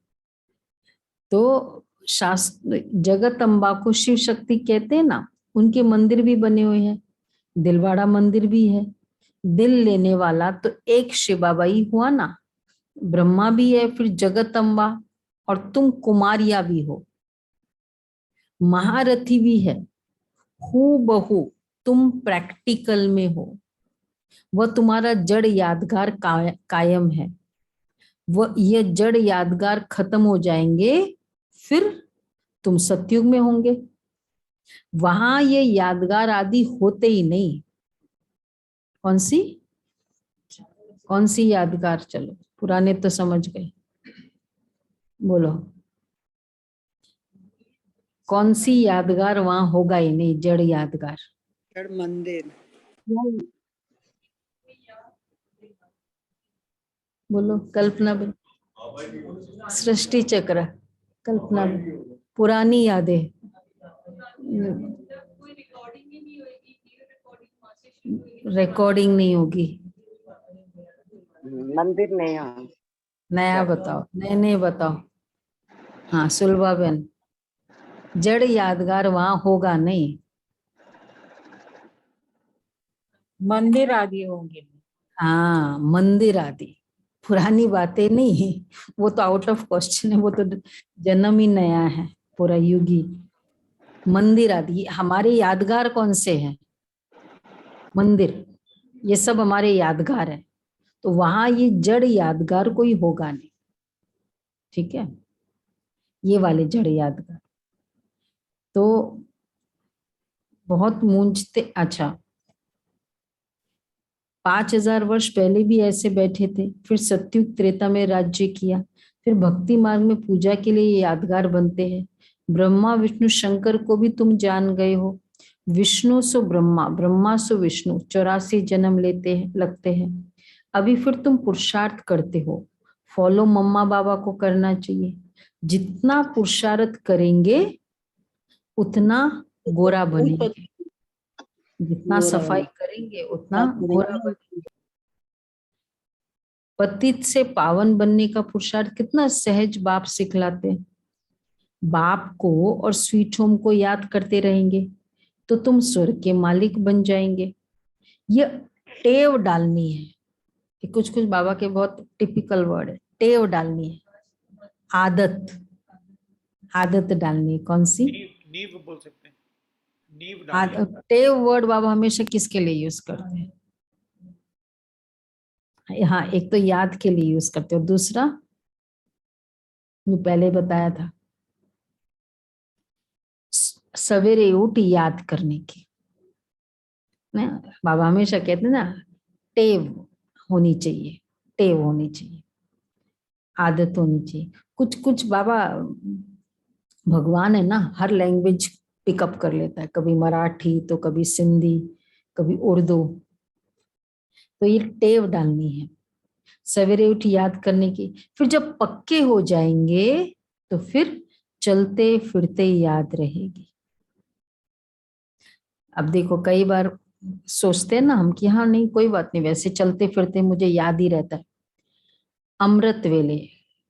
तो शास्त्र जगत अम्बा को शिव शक्ति कहते हैं ना, उनके मंदिर भी बने हुए हैं, दिलवाड़ा मंदिर भी है। दिल लेने वाला तो एक शिवाबाई हुआ ना, ब्रह्मा भी है, फिर जगत अम्बा, और तुम कुमारिया भी हो, महारथी भी है, हूबहू तुम प्रैक्टिकल में हो। वह तुम्हारा जड़ यादगार कायम है, वह ये जड़ यादगार खत्म हो जाएंगे, फिर तुम सतयुग में होंगे। वहां ये यादगार आदि होते ही नहीं। कौन सी यादगार? चलो पुराने तो समझ गए, बोलो कौन सी यादगार? वहां होगा ही नहीं, जड़ यादगार। जड़ मंदिर। बोलो कल्पना बन, सृष्टि चक्र, कल्पना बन, पुरानी यादें। रिकॉर्डिंग नहीं होगी। मंदिर नहीं है। नया बताओ, नए नए बताओ। हाँ सुलभा बहन, जड़ यादगार वहां होगा नहीं। मंदिर आदि होंगे। हाँ मंदिर आदि, पुरानी बातें नहीं, वो तो आउट ऑफ क्वेश्चन है, वो तो जन्म ही नया है, पूरा युग ही। मंदिर आदि हमारे यादगार कौन से हैं? मंदिर, ये सब हमारे यादगार है, तो वहां ये जड़ यादगार कोई होगा नहीं। ठीक है, ये वाले जड़ यादगार तो बहुत मूंझते। अच्छा, 5000 वर्ष पहले भी ऐसे बैठे थे, फिर सत्युग त्रेता में राज्य किया, फिर भक्ति मार्ग में पूजा के लिए यादगार बनते हैं। ब्रह्मा विष्णु शंकर को भी तुम जान गए हो। विष्णु सो ब्रह्मा, ब्रह्मा सो विष्णु, 84 जन्म लेते हैं लगते हैं। अभी फिर तुम पुरुषार्थ करते हो, फॉलो मम्मा बाबा को करना चाहिए। जितना पुरुषार्थ करेंगे उतना गोरा बनेंगे, जितना सफाई करेंगे उतना गोरा बनेंगे। पतित से पावन बनने का पुरुषार्थ कितना सहज बाप सिखलाते हैं। बाप को और स्वीट होम को याद करते रहेंगे तो तुम स्वर्ग के मालिक बन जाएंगे। ये टेव डालनी है, ये कुछ कुछ बाबा के बहुत टिपिकल वर्ड है, टेव डालनी है, आदत, आदत डालनी है। कौन सी? नींव बोल सकते हैं, नींव डालनी। टेव वर्ड बाबा हमेशा किसके लिए यूज करते हैं? हाँ, एक तो याद के लिए यूज करते हो, दूसरा मैं पहले बताया था सवेरे उठ याद करने की ना। बाबा हमेशा कहते हैं ना, टेव होनी चाहिए, टेव होनी चाहिए, आदत होनी चाहिए। कुछ कुछ बाबा भगवान है ना, हर लैंग्वेज पिकअप कर लेता है, कभी मराठी तो कभी सिंधी, कभी उर्दू। तो ये टेव डालनी है सवेरे उठ याद करने की। फिर जब पक्के हो जाएंगे तो फिर चलते फिरते याद रहेगी। अब देखो कई बार सोचते हैं ना हम कि हाँ नहीं कोई बात नहीं, वैसे चलते फिरते मुझे याद ही रहता है। अमृत वेले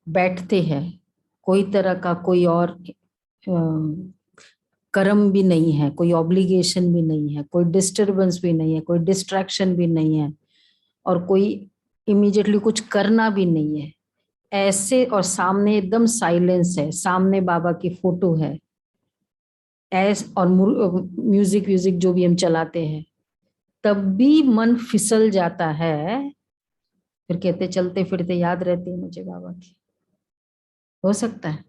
बैठते हैं, कोई तरह का कोई और कर्म भी नहीं है, कोई ऑब्लिगेशन भी नहीं है, कोई डिस्टरबेंस भी नहीं है, कोई डिस्ट्रैक्शन भी नहीं है, और कोई इमीडिएटली कुछ करना भी नहीं है ऐसे, और सामने एकदम साइलेंस है, सामने बाबा की फोटो है और म्यूजिक व्यूजिक जो भी हम चलाते हैं, तब भी मन फिसल जाता है। फिर कहते चलते फिरते याद रहते हैं मुझे बाबा की। हो सकता है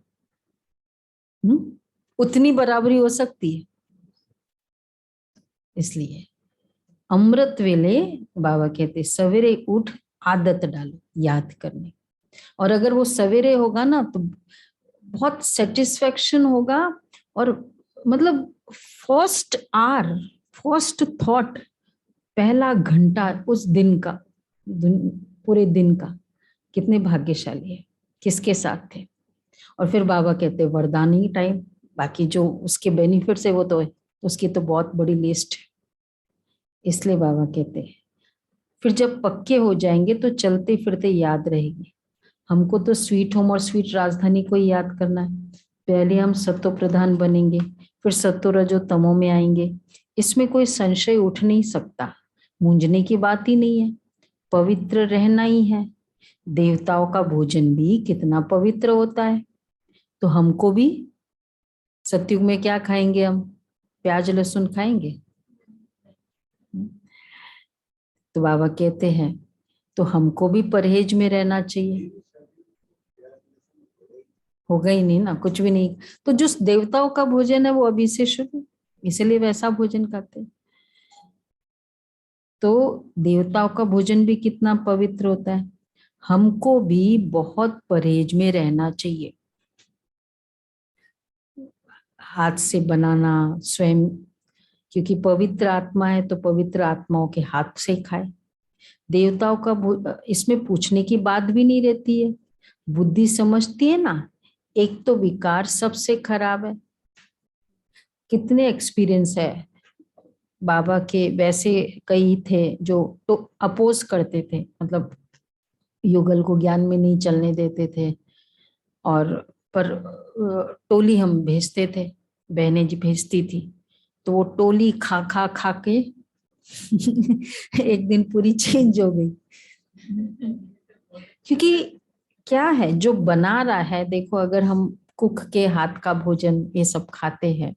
उतनी बराबरी हो सकती है। इसलिए अमृत वेले बाबा कहते सवेरे उठ आदत डालो याद करने। और अगर वो सवेरे होगा ना तो बहुत सेटिस्फेक्शन होगा, और मतलब फर्स्ट आवर, फर्स्ट थॉट, पहला घंटा उस दिन का, पूरे दिन का, कितने भाग्यशाली है, किसके साथ थे। और फिर बाबा कहते वरदानी टाइम, बाकी जो उसके बेनिफिट्स है वो तो है, उसकी तो बहुत बड़ी लिस्ट है। इसलिए बाबा कहते हैं फिर जब पक्के हो जाएंगे तो चलते फिरते याद रहेगी। हमको तो स्वीट होम और स्वीट राजधानी को ही याद करना है। पहले हम सत्व प्रधान बनेंगे, फिर सत्व रजो तमो में आएंगे, इसमें कोई संशय उठ नहीं सकता, मूंझने की बात ही नहीं है। पवित्र रहना ही है। देवताओं का भोजन भी कितना पवित्र होता है, तो हमको भी सत्युग में क्या खाएंगे हम? प्याज लहसुन खाएंगे? तो बाबा कहते हैं तो हमको भी परहेज में रहना चाहिए। होगा ही नहीं ना, कुछ भी नहीं। तो जो देवताओं का भोजन है वो अभी से शुरू, इसलिए वैसा भोजन खाते हैं। तो देवताओं का भोजन भी कितना पवित्र होता है, हमको भी बहुत परहेज में रहना चाहिए। हाथ से बनाना, स्वयं क्योंकि पवित्र आत्मा है तो पवित्र आत्माओं के हाथ से खाए। देवताओं का इसमें पूछने की बात भी नहीं रहती है। बुद्धि समझती है ना, एक तो विकार सबसे खराब है। कितने एक्सपीरियंस है बाबा के, वैसे कई थे जो तो अपोज करते थे, मतलब युगल को ज्ञान में नहीं चलने देते थे। और पर टोली हम भेजते थे, बहनें जी भेजती थी, तो वो टोली खा खा खा के एक दिन पूरी चेंज हो गई। क्योंकि क्या है जो बना रहा है, देखो अगर हम कुक के हाथ का भोजन ये सब खाते हैं,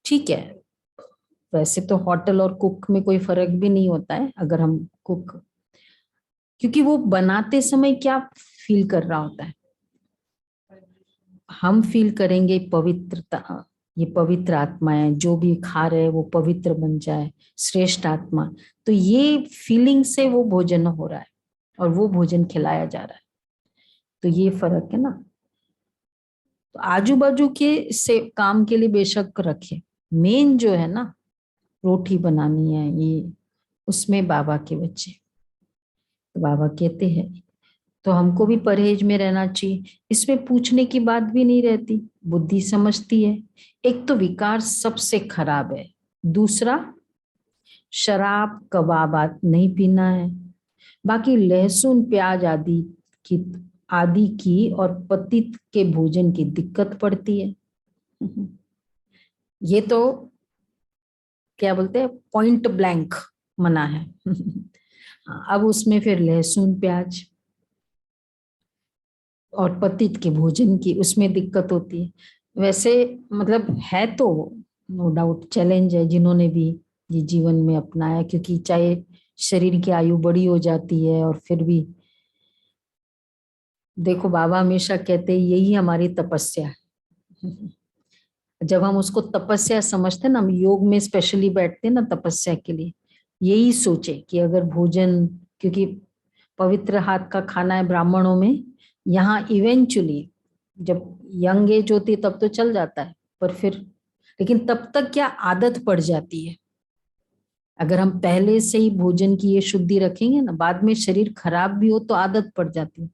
ठीक है, वैसे तो होटल और कुक में कोई फर्क भी नहीं होता है। अगर हम कुक, क्योंकि वो बनाते समय क्या फील कर रहा होता है, हम फील करेंगे पवित्रता, ये पवित्र आत्मा है, जो भी खा रहे हैं वो पवित्र बन जाए, श्रेष्ठ आत्मा। तो ये फीलिंग से वो भोजन हो रहा है और वो भोजन खिलाया जा रहा है, तो ये फर्क है ना। तो आजू बाजू के से काम के लिए बेशक रखे, मेन जो है ना रोटी बनानी है, ये उसमें बाबा के बच्चे, तो बाबा कहते हैं तो हमको भी परहेज में रहना चाहिए। इसमें पूछने की बात भी नहीं रहती, बुद्धि समझती है। एक तो विकार सबसे खराब है, दूसरा शराब कबाब नहीं पीना है, बाकी लहसुन प्याज आदि की और पतित के भोजन की दिक्कत पड़ती है। ये तो क्या बोलते हैं, पॉइंट ब्लैंक मना है। अब उसमें फिर लहसुन प्याज और पतित के भोजन की उसमें दिक्कत होती है। वैसे मतलब है तो नो डाउट चैलेंज है जिन्होंने भी ये जीवन में अपनाया, क्योंकि चाहे शरीर की आयु बड़ी हो जाती है और फिर भी देखो बाबा हमेशा कहते हैं यही हमारी तपस्या है। जब हम उसको तपस्या समझते हैं ना, हम योग में स्पेशली बैठते हैं ना तपस्या के लिए, यही सोचे कि अगर भोजन, क्योंकि पवित्र हाथ का खाना है ब्राह्मणों में, यहाँ इवेंचुअली जब यंग एज होती है तब तो चल जाता है, पर फिर लेकिन तब तक क्या आदत पड़ जाती है। अगर हम पहले से ही भोजन की ये शुद्धि रखेंगे ना, बाद में शरीर खराब भी हो तो आदत पड़ जाती है,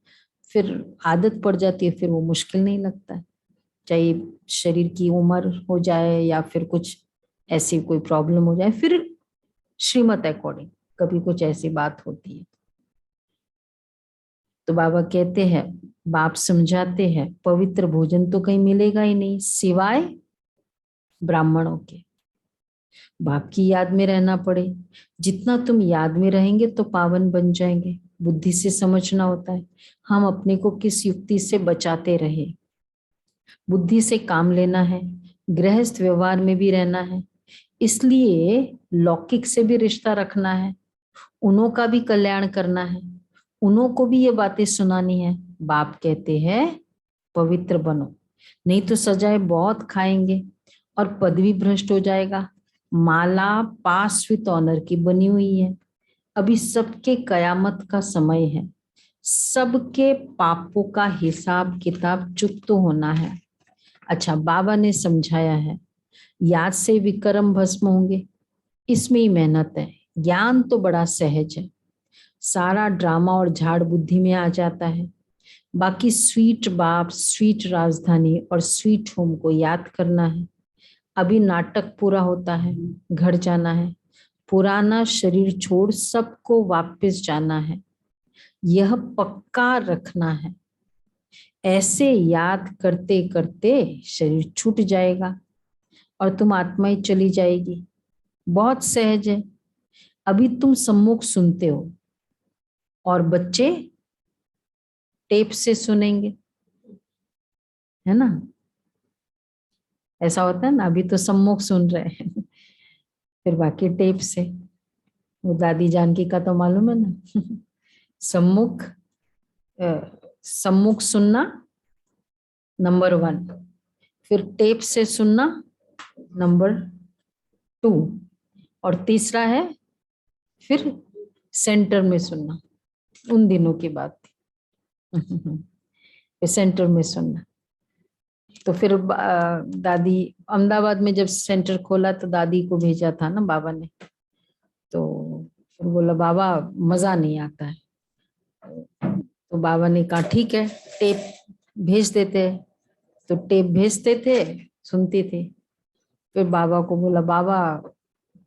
फिर आदत पड़ जाती है, फिर वो मुश्किल नहीं लगता है। चाहे शरीर की उम्र हो जाए या फिर कुछ ऐसी कोई प्रॉब्लम हो जाए, फिर श्रीमत अकॉर्डिंग कभी कुछ ऐसी बात होती है। तो बाबा कहते हैं, बाप समझाते हैं, पवित्र भोजन तो कहीं मिलेगा ही नहीं सिवाय ब्राह्मणों के। बाप की याद में रहना पड़े, जितना तुम याद में रहेंगे तो पावन बन जाएंगे। बुद्धि से समझना होता है हम अपने को किस युक्ति से बचाते रहे, बुद्धि से काम लेना है, गृहस्थ व्यवहार में भी रहना है, इसलिए लौकिक से भी रिश्ता रखना है, उन्हों का भी कल्याण करना है, उन्हों को भी ये बातें सुनानी है। बाप कहते हैं पवित्र बनो, नहीं तो सजाए बहुत खाएंगे और पदवी भ्रष्ट हो जाएगा। माला पास विथ ऑनर की बनी हुई है, अभी सबके कयामत का समय है, सबके पापों का हिसाब किताब चुप तो होना है। अच्छा बाबा ने समझाया है याद से विक्रम भस्म होंगे, इसमें ही मेहनत है। ज्ञान तो बड़ा सहज है, सारा ड्रामा और झाड़ बुद्धि में आ जाता है। बाकी स्वीट बाप, स्वीट राजधानी और स्वीट होम को याद करना है। अभी नाटक पूरा होता है, घर जाना है, पुराना शरीर छोड़ सबको वापस जाना है, यह पक्का रखना है। ऐसे याद करते करते शरीर छूट जाएगा और तुम आत्मा ही चली जाएगी। बहुत सहज है। अभी तुम सम्मुख सुनते हो और बच्चे टेप से सुनेंगे, है ना, ऐसा होता है ना। अभी तो सम्मुख सुन रहे हैं, फिर बाकी टेप से। वो दादी जानकी का तो मालूम है ना। सम्मुख सुनना नंबर 1, फिर टेप से सुनना नंबर 2, और तीसरा है फिर सेंटर में सुनना। उन दिनों की बात थी। फिर सेंटर में सुनना। तो फिर दादी अहमदाबाद में जब सेंटर खोला तो दादी को भेजा था ना बाबा ने, तो फिर बोला बाबा मजा नहीं आता है। तो बाबा ने कहा ठीक है टेप भेज देते हैं। तो टेप भेजते थे, सुनती थी। फिर बाबा को बोला बाबा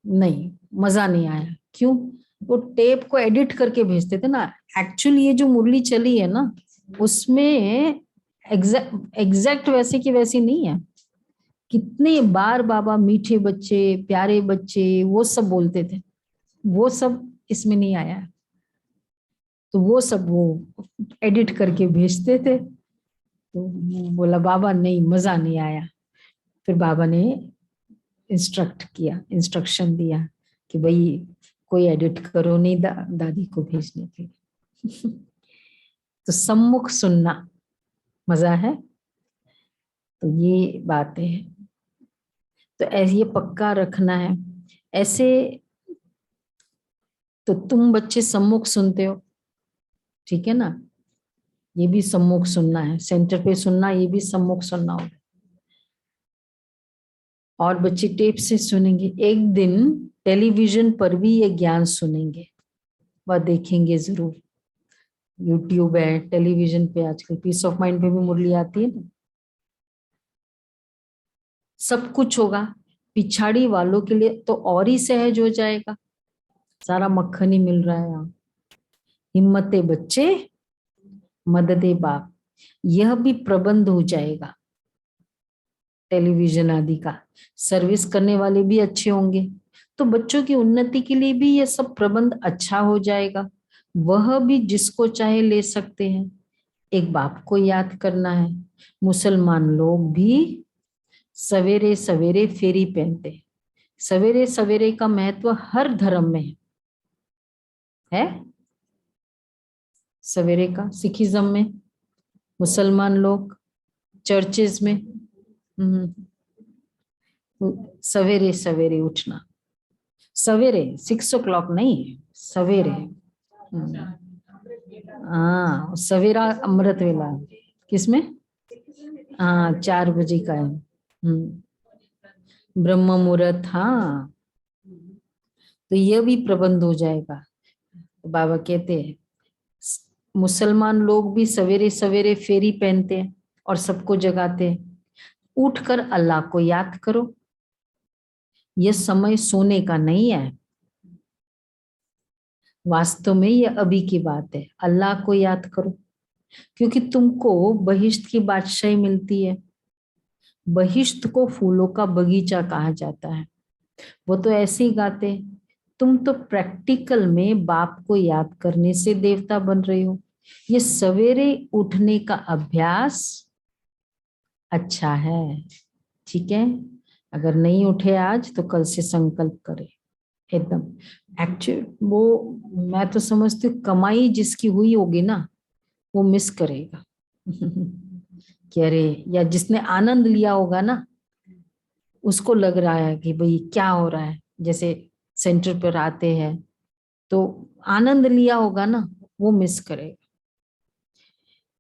नहीं मजा नहीं आया। क्यों? वो टेप को एडिट करके भेजते थे ना। एक्चुअली ये जो मुरली चली है ना उसमें एग्जैक्ट वैसे की वैसी नहीं है। कितने बार बाबा मीठे बच्चे, प्यारे बच्चे, वो सब बोलते थे, वो सब इसमें नहीं आया। तो वो सब वो एडिट करके भेजते थे। तो बोला बाबा नहीं मजा नहीं आया। फिर बाबा ने इंस्ट्रक्शन दिया कि भाई कोई एडिट करो नहीं दादी को भेजने के लिए। तो सम्मुख सुनना मजा है। तो ये बातें हैं, तो ऐसे ये पक्का रखना है। ऐसे तो तुम बच्चे सम्मुख सुनते हो, ठीक है ना, ये भी सम्मुख सुनना है। सेंटर पे सुनना, ये भी सम्मुख सुनना होगा। और बच्चे टेप से सुनेंगे। एक दिन टेलीविजन पर भी ये ज्ञान सुनेंगे, वह देखेंगे जरूर। यूट्यूब है, टेलीविजन पे आजकल पीस ऑफ माइंड पे भी मुरली आती है ना। सब कुछ होगा। पिछाड़ी वालों के लिए तो और ही सहज हो जाएगा, सारा मक्खन ही मिल रहा है यहाँ। हिम्मते बच्चे मददे बाप, यह भी प्रबंध हो जाएगा टेलीविजन आदि का। सर्विस करने वाले भी अच्छे होंगे तो बच्चों की उन्नति के लिए भी यह सब प्रबंध अच्छा हो जाएगा। वह भी जिसको चाहे ले सकते हैं। एक बाप को याद करना है। मुसलमान लोग भी सवेरे सवेरे फेरी पहनते। सवेरे सवेरे का महत्व हर धर्म में है। सवेरे का सिखिज्म में, मुसलमान लोग चर्चेज में सवेरे सवेरे उठना। सवेरे 6 o'clock नहीं, सवेरे। हाँ सवेरा अमृत वेला किसमें? हाँ 4 बजे का है। ब्रह्म मुहूर्त। हाँ तो यह भी प्रबंध हो जाएगा। तो बाबा कहते हैं मुसलमान लोग भी सवेरे सवेरे फेरी पहनते हैं और सबको जगाते हैं। उठकर अल्लाह को याद करो। यह समय सोने का नहीं है, वास्तव में यह अभी की बात है। अल्लाह को याद करो, क्योंकि तुमको बहिश्त की बादशाही मिलती है। बहिश्त को फूलों का बगीचा कहा जाता है। वो तो ऐसे ही गाते, तुम तो प्रैक्टिकल में बाप को याद करने से देवता बन रहे हो। ये सवेरे उठने का अभ्यास अच्छा है, ठीक है। अगर नहीं उठे आज तो कल से संकल्प करें एकदम। एक्चुअली वो मैं तो समझती हूँ कमाई जिसकी हुई होगी ना वो मिस करेगा। कि अरे, या जिसने आनंद लिया होगा ना उसको लग रहा है कि भाई क्या हो रहा है। जैसे सेंटर पर आते हैं तो आनंद लिया होगा ना वो मिस करेगा।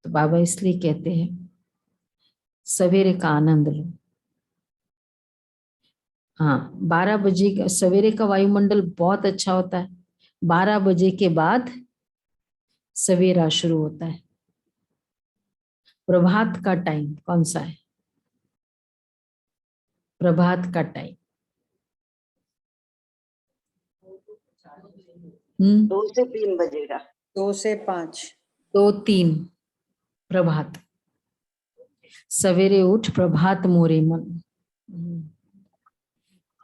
तो बाबा इसलिए कहते हैं सवेरे का आनंद लो। हाँ 12 बजे का सवेरे का वायुमंडल बहुत अच्छा होता है। 12 बजे के बाद सवेरा शुरू होता है। प्रभात का टाइम कौन सा है? प्रभात का टाइम 2 से 3 बजेगा। 2 से 5। 2-3 प्रभात। सवेरे उठ प्रभात मोरे मन।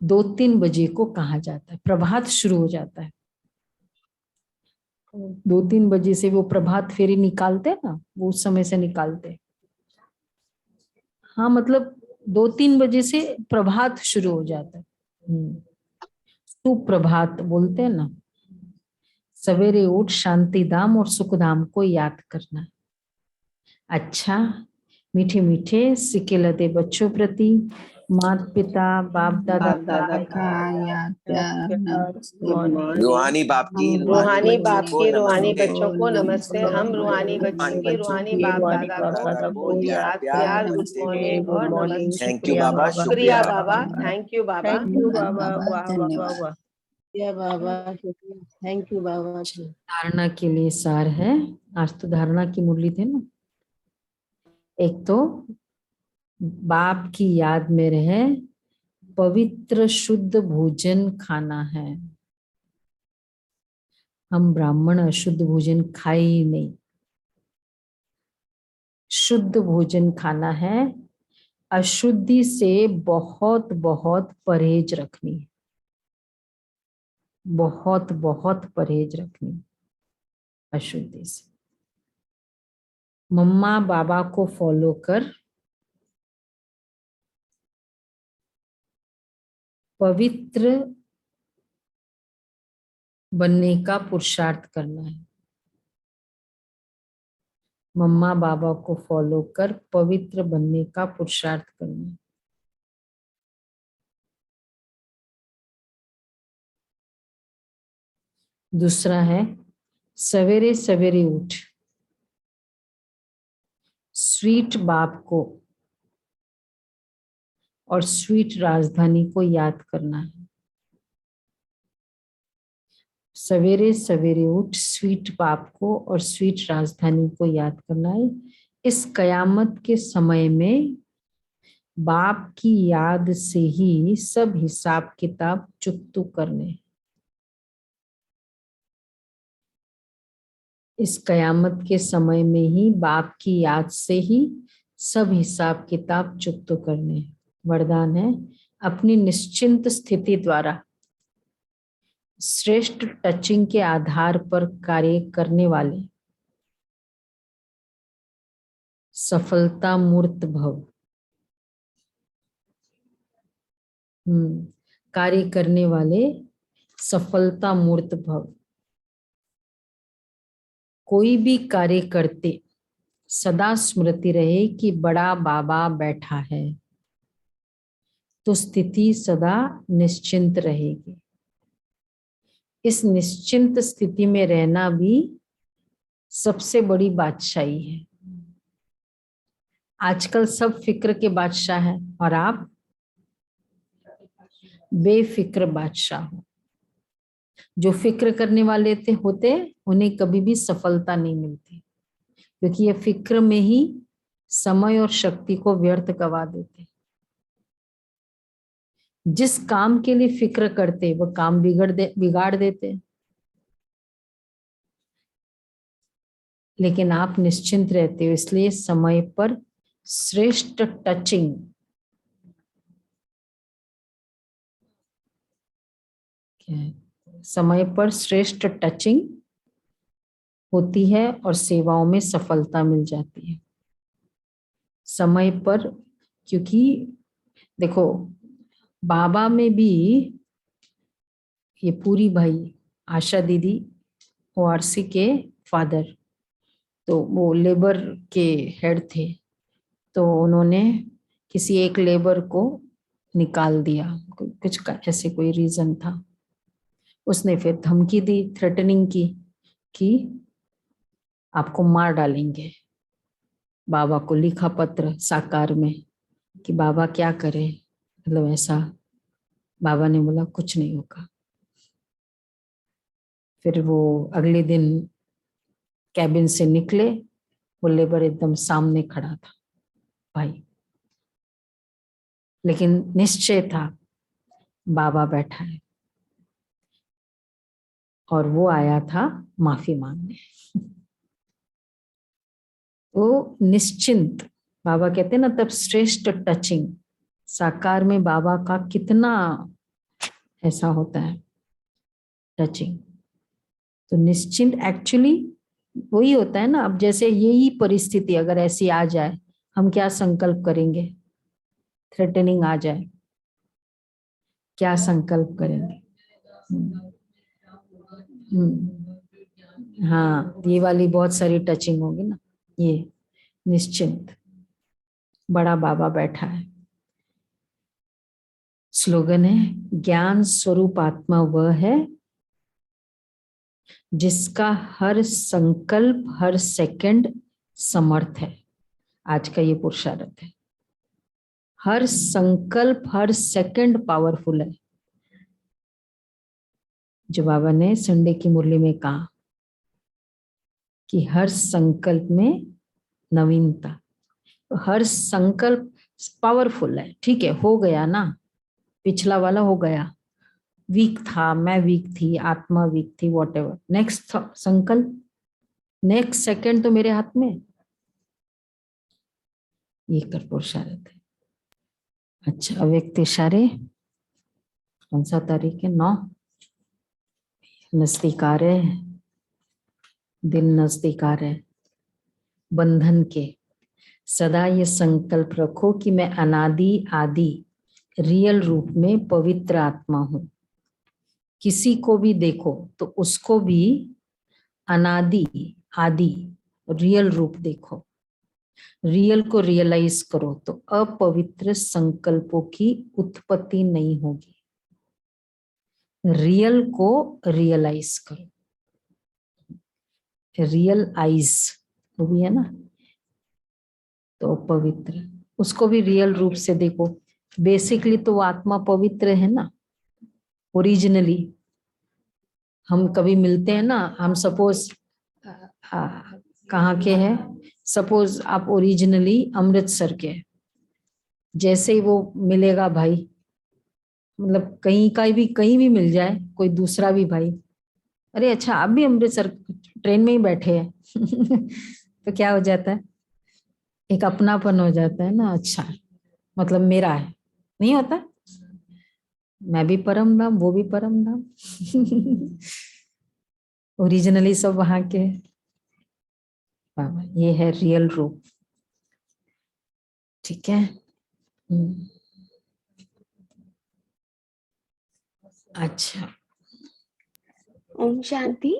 2-3 बजे को कहा जाता है प्रभात शुरू हो जाता है। 2-3 बजे से वो प्रभात फेरी निकालते हैं ना, वो उस समय से निकालते हैं। हाँ मतलब 2-3 बजे से प्रभात शुरू हो जाता है। सुप्रभात बोलते हैं ना। सवेरे उठ शांति धाम और सुख धाम को याद करना। अच्छा मीठे मीठे सिके लदे बच्चों प्रति माता पिता बाप दादा बाप दादा का याद प्यार रूहानी बाप की रूहानी बाप बच्चों की को रूहानी नमस्ते। बच्चों को नमस्ते। हम रूहानी बच्चों की रूहानी बाप दादा को याद प्यार गुड मॉर्निंग और नमस्ते। थैंक यू बाबा, शुक्रिया शुक्रिया बाबा, थैंक यू बाबा। थैंक यू बाबा, वाह वाह धन्यवाद। वाह। या बाबा, थैंक यू बाबा। धारणा के लिए सार है। आज तो धारणा की मुरली थे ना। एक तो बाप की याद में रहे, पवित्र शुद्ध भोजन खाना है। हम ब्राह्मण अशुद्ध भोजन खाए ही नहीं, शुद्ध भोजन खाना है। अशुद्धि से बहुत बहुत परहेज रखनी है, बहुत बहुत परहेज रखनी है अशुद्धि से। मम्मा बाबा को फॉलो कर पवित्र बनने का पुरुषार्थ करना है। मम्मा बाबा को फॉलो कर पवित्र बनने का पुरुषार्थ करना है। दूसरा है सवेरे सवेरे उठ स्वीट बाप को और स्वीट राजधानी को याद करना है। सवेरे सवेरे उठ स्वीट बाप को और स्वीट राजधानी को याद करना है। इस कयामत के समय में बाप की याद से ही सब हिसाब किताब चुकतू करने। इस कयामत के समय में ही बाप की याद से ही सब हिसाब किताब चुकतू करने। वरदान है अपनी निश्चिंत स्थिति द्वारा श्रेष्ठ टचिंग के आधार पर कार्य करने वाले सफलता मूर्त भव। कार्य करने वाले सफलता मूर्त भव। कोई भी कार्य करते सदा स्मृति रहे कि बड़ा बाबा बैठा है, तो स्थिति सदा निश्चिंत रहेगी। इस निश्चिंत स्थिति में रहना भी सबसे बड़ी बादशाही है। आजकल सब फिक्र के बादशाह हैं और आप बेफिक्र बादशाह हो। जो फिक्र करने वाले होते उन्हें कभी भी सफलता नहीं मिलती, क्योंकि ये फिक्र में ही समय और शक्ति को व्यर्थ गवा देते। जिस काम के लिए फिक्र करते वो काम बिगाड़ देते। लेकिन आप निश्चिंत रहते हो, इसलिए समय पर श्रेष्ठ टचिंग समय पर श्रेष्ठ टचिंग होती है और सेवाओं में सफलता मिल जाती है समय पर। क्योंकि देखो बाबा में भी ये पूरी भाई आशा दीदी ओआरसी के फादर, तो वो लेबर के हेड थे, तो उन्होंने किसी एक लेबर को निकाल दिया। कुछ ऐसे कोई रीजन था। उसने फिर धमकी दी, थ्रेटनिंग की कि आपको मार डालेंगे। बाबा को लिखा पत्र साकार में कि बाबा क्या करे, मतलब ऐसा। बाबा ने बोला कुछ नहीं होगा। फिर वो अगले दिन कैबिन से निकले, वो लेबर एकदम सामने खड़ा था भाई, लेकिन निश्चय था बाबा बैठा है और वो आया था माफी मांगने। वो निश्चिंत, बाबा कहते हैं ना तब श्रेष्ठ टचिंग। साकार में बाबा का कितना ऐसा होता है टचिंग। तो निश्चिंत एक्चुअली वही होता है ना। अब जैसे यही परिस्थिति अगर ऐसी आ जाए, हम क्या संकल्प करेंगे? थ्रेटनिंग आ जाए, क्या संकल्प करेंगे? हाँ, ये वाली बहुत सारी टचिंग होगी ना। ये निश्चिंत, बड़ा बाबा बैठा है। स्लोगन है, ज्ञान स्वरूप आत्मा वह है जिसका हर संकल्प हर सेकंड समर्थ है। आज का ये पुरुषार्थ है, हर संकल्प हर सेकंड पावरफुल है। जो बाबा ने संडे की मुरली में कहा कि हर संकल्प में नवीनता, तो हर संकल्प पावरफुल है। ठीक है, हो गया ना, पिछला वाला हो गया, वीक था, मैं वीक थी, आत्मा वीक थी, वॉटेवर, नेक्स्ट संकल्प, नेक्स्ट सेकंड तो मेरे हाथ में। ये कर पुरुषार्थ है। अच्छा, अव्यक्त इशारे कौन सा तारीख है? 9। नजदीक आ रहे हैं, दिन नजदीक आ रहे हैं बंधन के। सदा ये संकल्प रखो कि मैं अनादि आदि रियल रूप में पवित्र आत्मा हूं। किसी को भी देखो तो उसको भी अनादि आदि रियल रूप देखो, रियल को रियलाइज करो तो अपवित्र संकल्पों की उत्पत्ति नहीं होगी। रियल को रियलाइज करो, रियल आइज वो भी है ना, तो पवित्र, उसको भी रियल रूप से देखो। बेसिकली तो वो आत्मा पवित्र है ना, ओरिजिनली। हम कभी मिलते हैं ना, हम सपोज कहाँ के हैं, सपोज आप ओरिजिनली अमृतसर के, जैसे ही वो मिलेगा भाई, मतलब कहीं भी मिल जाए कोई दूसरा भी भाई, अरे अच्छा आप भी अमृतसर ट्रेन में ही बैठे हैं तो क्या हो जाता है, एक अपनापन हो जाता है ना। अच्छा मतलब मेरा है, नहीं होता, मैं भी परम धाम, वो भी परम धाम ओरिजिनली सब वहां के। ये है रियल रूप, ठीक है। अच्छा, ओम शांति।